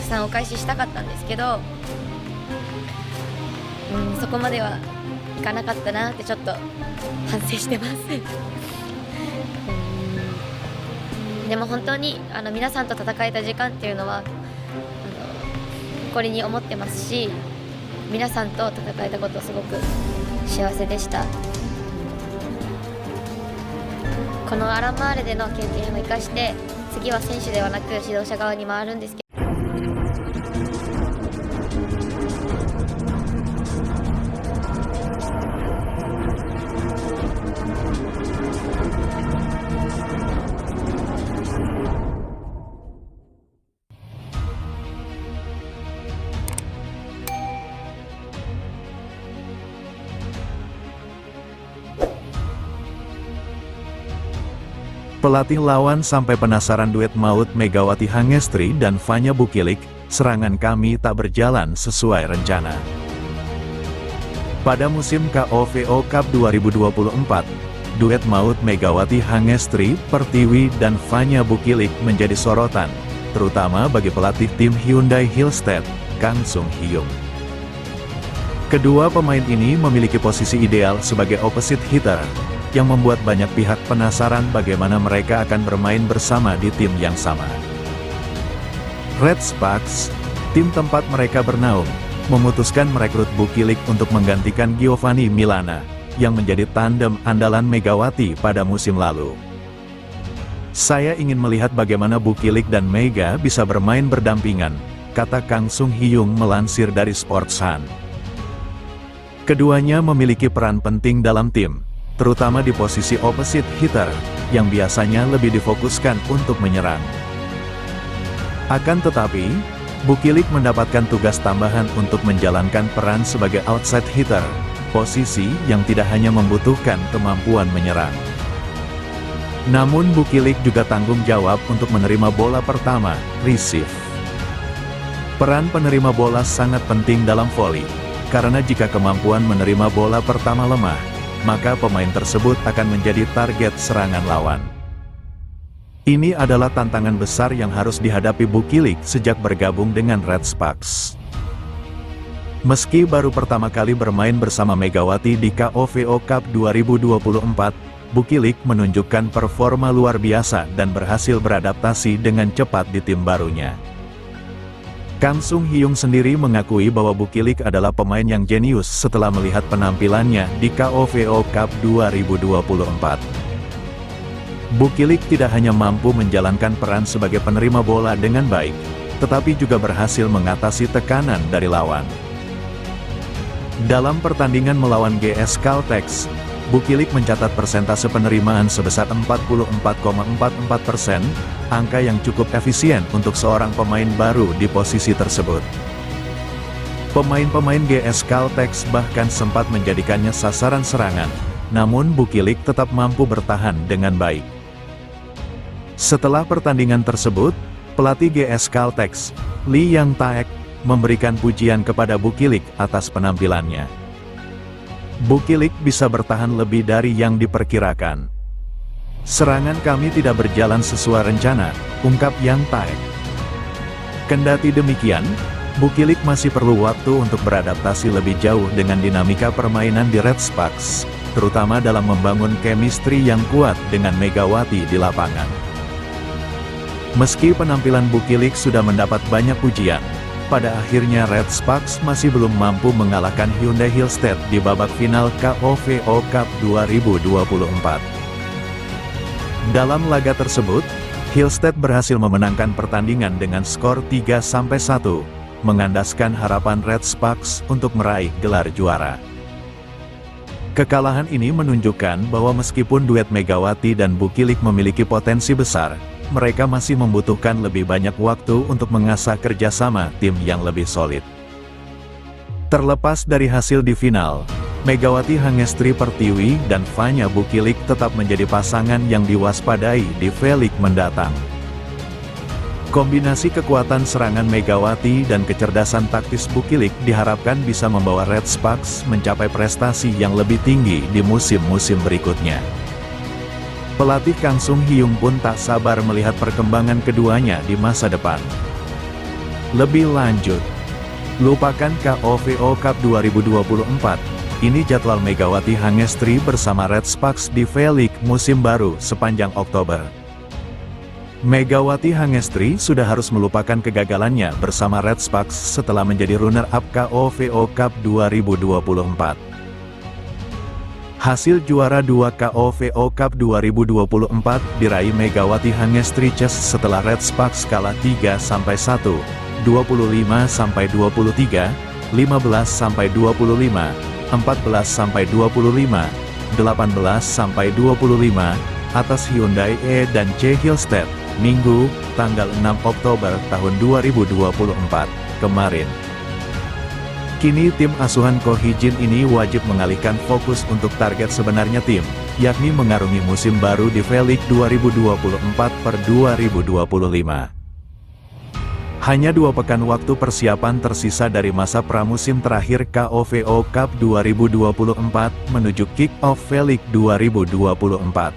さんお返ししたかったんですけど、そこまではいかなかったなってちょっと反省してますでも本当に皆さんと戦えた時間っていうのは誇りに思ってますし、皆さんと戦えたことすごく幸せでした。このアランマーレでの経験を生かして次は選手ではなく指導者側に回るんですけど、Pelatih lawan sampai penasaran duet maut Megawati Hangestri dan Vanya Bukilik, serangan kami tak berjalan sesuai rencana. Pada musim KOVO Cup 2024, duet maut Megawati Hangestri, Pertiwi dan Vanya Bukilik menjadi sorotan, terutama bagi pelatih tim Hyundai Hillstead, Kang Sung Hyung. Kedua pemain ini memiliki posisi ideal sebagai opposite hitter, yang membuat banyak pihak penasaran bagaimana mereka akan bermain bersama di tim yang sama. Red Sparks, tim tempat mereka bernaung, memutuskan merekrut Bukilik untuk menggantikan Giovanni Milana, yang menjadi tandem andalan Megawati pada musim lalu. Saya ingin melihat bagaimana Bukilik dan Mega bisa bermain berdampingan, kata Kang Sung Hyung melansir dari Sportsun. Keduanya memiliki peran penting dalam tim, terutama di posisi opposite hitter, yang biasanya lebih difokuskan untuk menyerang. Akan tetapi, Bukilik mendapatkan tugas tambahan untuk menjalankan peran sebagai outside hitter, posisi yang tidak hanya membutuhkan kemampuan menyerang. Namun Bukilik juga tanggung jawab untuk menerima bola pertama, receive. Peran penerima bola sangat penting dalam voli, karena jika kemampuan menerima bola pertama lemah, maka pemain tersebut akan menjadi target serangan lawan. Ini adalah tantangan besar yang harus dihadapi Bukilik sejak bergabung dengan Red Sparks. Meski baru pertama kali bermain bersama Megawati di KOVO Cup 2024, Bukilik menunjukkan performa luar biasa dan berhasil beradaptasi dengan cepat di tim barunya. Kang Sung Hyung sendiri mengakui bahwa Bukilik adalah pemain yang jenius setelah melihat penampilannya di KOVO Cup 2024. Bukilik tidak hanya mampu menjalankan peran sebagai penerima bola dengan baik, tetapi juga berhasil mengatasi tekanan dari lawan. Dalam pertandingan melawan GS Caltex, Bukilik mencatat persentase penerimaan sebesar 44,44%, angka yang cukup efisien untuk seorang pemain baru di posisi tersebut. Pemain-pemain GS Caltex bahkan sempat menjadikannya sasaran serangan, namun Bukilik tetap mampu bertahan dengan baik. Setelah pertandingan tersebut, pelatih GS Caltex, Lee Yang Taek, memberikan pujian kepada Bukilik atas penampilannya. Bukilik bisa bertahan lebih dari yang diperkirakan. Serangan kami tidak berjalan sesuai rencana, ungkap Yang Taek. Kendati demikian, Bukilik masih perlu waktu untuk beradaptasi lebih jauh dengan dinamika permainan di Red Sparks, terutama dalam membangun chemistry yang kuat dengan Megawati di lapangan. Meski penampilan Bukilik sudah mendapat banyak pujian, pada akhirnya Red Sparks masih belum mampu mengalahkan Hyundai Hillstead di babak final KOVO Cup 2024. Dalam laga tersebut, Hillstead berhasil memenangkan pertandingan dengan skor 3-1, mengandaskan harapan Red Sparks untuk meraih gelar juara. Kekalahan ini menunjukkan bahwa meskipun duet Megawati dan Bukilik memiliki potensi besar, mereka masih membutuhkan lebih banyak waktu untuk mengasah kerjasama tim yang lebih solid. Terlepas dari hasil di final, Megawati Hangestri Pertiwi dan Vanya Bukilik tetap menjadi pasangan yang diwaspadai di V-League mendatang. Kombinasi kekuatan serangan Megawati dan kecerdasan taktis Bukilik diharapkan bisa membawa Red Sparks mencapai prestasi yang lebih tinggi di musim-musim berikutnya. Pelatih Kang Sung Hyung pun tak sabar melihat perkembangan keduanya di masa depan. Lebih lanjut, lupakan KOVO Cup 2024. Ini jadwal Megawati Hangestri bersama Red Sparks di V-League musim baru sepanjang Oktober. Megawati Hangestri sudah harus melupakan kegagalannya bersama Red Sparks setelah menjadi runner-up KOVO Cup 2024. Hasil juara 2 KOVO Cup 2024 diraih Megawati Hangestri Chess setelah Red Sparks kalah 3-1, 25-23, 15-25, 14-25, 18-25 atas Hyundai E dan C Hillstead, Minggu, tanggal 6 Oktober tahun 2024, kemarin. Kini tim asuhan Ko Hee-jin ini wajib mengalihkan fokus untuk target sebenarnya tim, yakni mengarungi musim baru di V-League 2024/2025. Hanya 2 pekan waktu persiapan tersisa dari masa pramusim terakhir KOVO Cup 2024 menuju kick-off V-League 2024.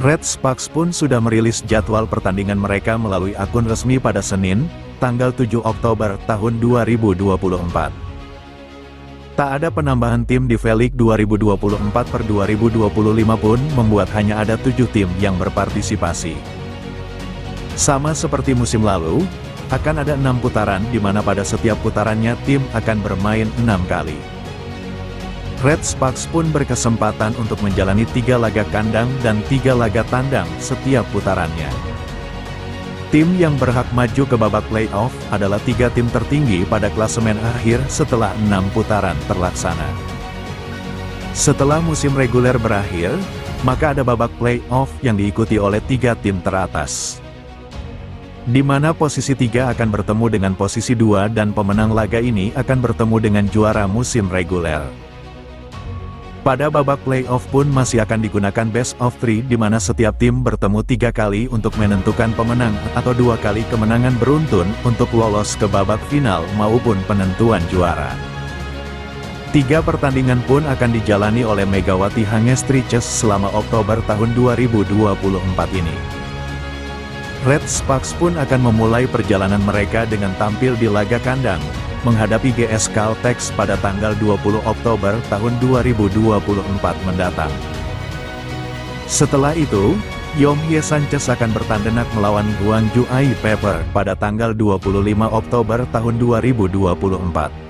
Red Sparks pun sudah merilis jadwal pertandingan mereka melalui akun resmi pada Senin, tanggal 7 Oktober tahun 2024. Tak ada penambahan tim di V-League 2024/2025 pun membuat hanya ada 7 tim yang berpartisipasi. Sama seperti musim lalu, akan ada 6 putaran di mana pada setiap putarannya tim akan bermain 6 kali. Red Sparks pun berkesempatan untuk menjalani 3 laga kandang dan 3 laga tandang setiap putarannya. Tim yang berhak maju ke babak playoff adalah 3 tim tertinggi pada klasemen akhir setelah 6 putaran terlaksana. Setelah musim reguler berakhir, maka ada babak playoff yang diikuti oleh 3 tim teratas, di mana posisi 3 akan bertemu dengan posisi 2 dan pemenang laga ini akan bertemu dengan juara musim reguler. Pada babak playoff pun masih akan digunakan best of 3 di mana setiap tim bertemu 3 kali untuk menentukan pemenang atau 2 kali kemenangan beruntun untuk lolos ke babak final maupun penentuan juara. 3 pertandingan pun akan dijalani oleh Megawati Hangestri Chess selama Oktober tahun 2024 ini. Red Sparks pun akan memulai perjalanan mereka dengan tampil di laga kandang, menghadapi GS Caltex pada tanggal 20 Oktober tahun 2024 mendatang. Setelah itu, Yomhye Sanchez akan bertandenak melawan Gwangju Ai Pepper pada tanggal 25 Oktober tahun 2024.